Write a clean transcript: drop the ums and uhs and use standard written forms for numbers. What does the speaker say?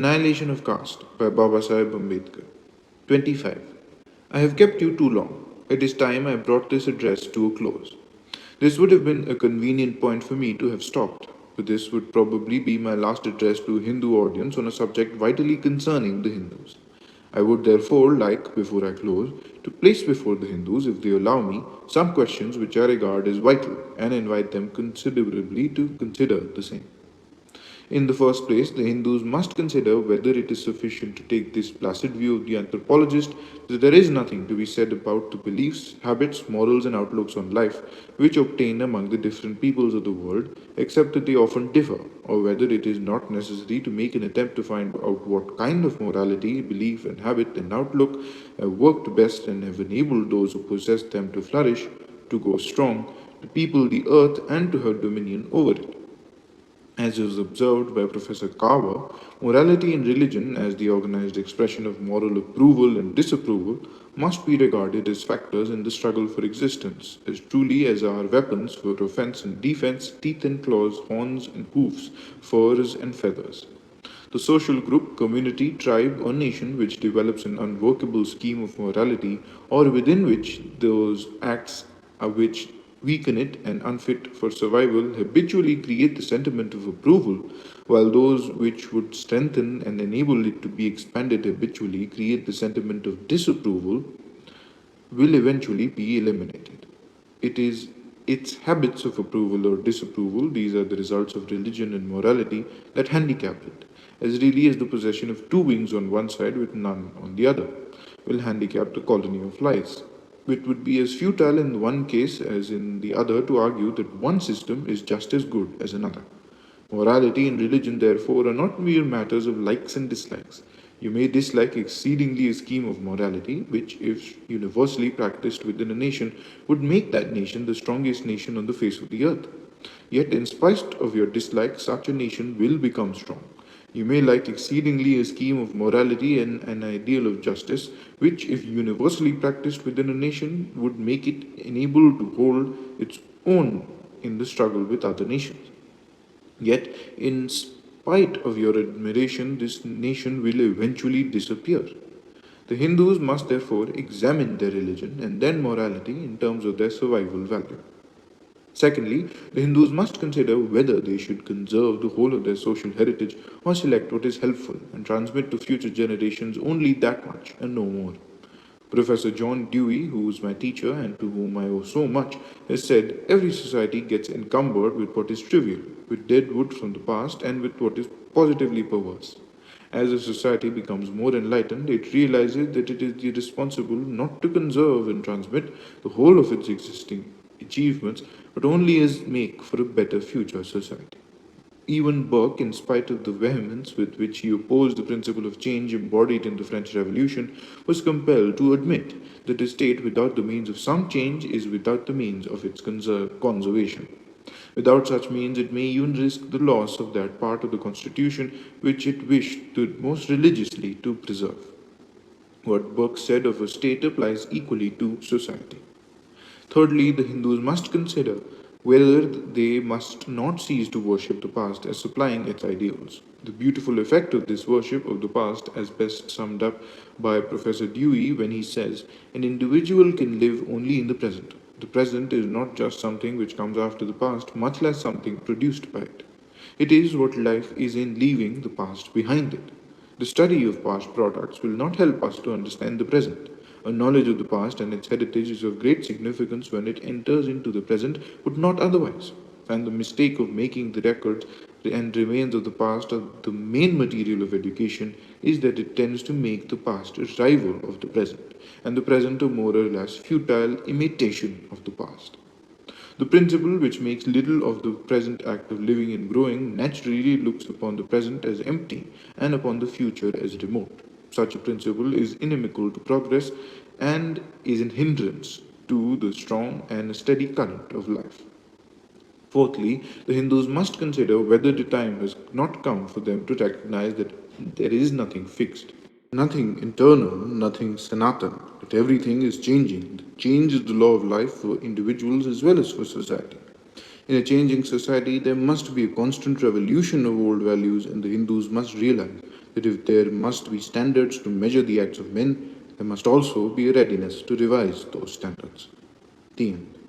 Annihilation of Caste by Babasaheb Ambedkar. 25. I have kept you too long. It is time I brought this address to a close. This would have been a convenient point for me to have stopped, but this would probably be my last address to a Hindu audience on a subject vitally concerning the Hindus. I would therefore like, before I close, to place before the Hindus, if they allow me, some questions which I regard as vital and invite them considerably to consider the same. In the first place, the Hindus must consider whether it is sufficient to take this placid view of the anthropologist that there is nothing to be said about the beliefs, habits, morals, and outlooks on life which obtain among the different peoples of the world, except that they often differ, or whether it is not necessary to make an attempt to find out what kind of morality, belief, and habit and outlook have worked best and have enabled those who possess them to flourish, to grow strong, to people the earth, and to have dominion over it. As is observed by Professor Carver, morality in religion, as the organized expression of moral approval and disapproval, must be regarded as factors in the struggle for existence, as truly as are weapons for offense and defense, teeth and claws, horns and hoofs, furs and feathers. The social group, community, tribe, or nation which develops an unworkable scheme of morality, or within which those acts which weaken it and unfit for survival habitually create the sentiment of approval, while those which would strengthen and enable it to be expanded habitually create the sentiment of disapproval, will eventually be eliminated. It is its habits of approval or disapproval, these are the results of religion and morality, that handicap it, as really as the possession of two wings on one side with none on the other, will handicap the colony of lice. It would be as futile in one case as in the other to argue that one system is just as good as another. Morality and religion, therefore, are not mere matters of likes and dislikes. You may dislike exceedingly a scheme of morality, which, if universally practiced within a nation, would make that nation the strongest nation on the face of the earth. Yet, in spite of your dislike, such a nation will become strong. You may like exceedingly a scheme of morality and an ideal of justice, which, if universally practiced within a nation, would make it enabled to hold its own in the struggle with other nations. Yet, in spite of your admiration, this nation will eventually disappear. The Hindus must therefore examine their religion and then morality in terms of their survival value. Secondly, the Hindus must consider whether they should conserve the whole of their social heritage or select what is helpful and transmit to future generations only that much and no more. Professor John Dewey, who was my teacher and to whom I owe so much, has said every society gets encumbered with what is trivial, with dead wood from the past, and with what is positively perverse. As a society becomes more enlightened, it realizes that it is responsible not to conserve and transmit the whole of its existing achievements, but only as make for a better future society. Even Burke, in spite of the vehemence with which he opposed the principle of change embodied in the French Revolution, was compelled to admit that a state without the means of some change is without the means of its conservation. Without such means, it may even risk the loss of that part of the Constitution which it wished to most religiously to preserve. What Burke said of a state applies equally to society. Thirdly, the Hindus must consider whether they must not cease to worship the past as supplying its ideals. The beautiful effect of this worship of the past, as best summed up by Professor Dewey when he says, an individual can live only in the present. The present is not just something which comes after the past, much less something produced by it. It is what life is in leaving the past behind it. The study of past products will not help us to understand the present. A knowledge of the past and its heritage is of great significance when it enters into the present, but not otherwise. And the mistake of making the records and remains of the past the main material of education is that it tends to make the past a rival of the present, and the present a more or less futile imitation of the past. The principle which makes little of the present act of living and growing naturally looks upon the present as empty and upon the future as remote. Such a principle is inimical to progress and is an hindrance to the strong and steady current of life. Fourthly, the Hindus must consider whether the time has not come for them to recognize that there is nothing fixed, nothing internal, nothing Sanatan, that everything is changing. That change is the law of life for individuals as well as for society. In a changing society, there must be a constant revolution of old values, and the Hindus must realize that if there must be standards to measure the acts of men, there must also be a readiness to revise those standards. The end.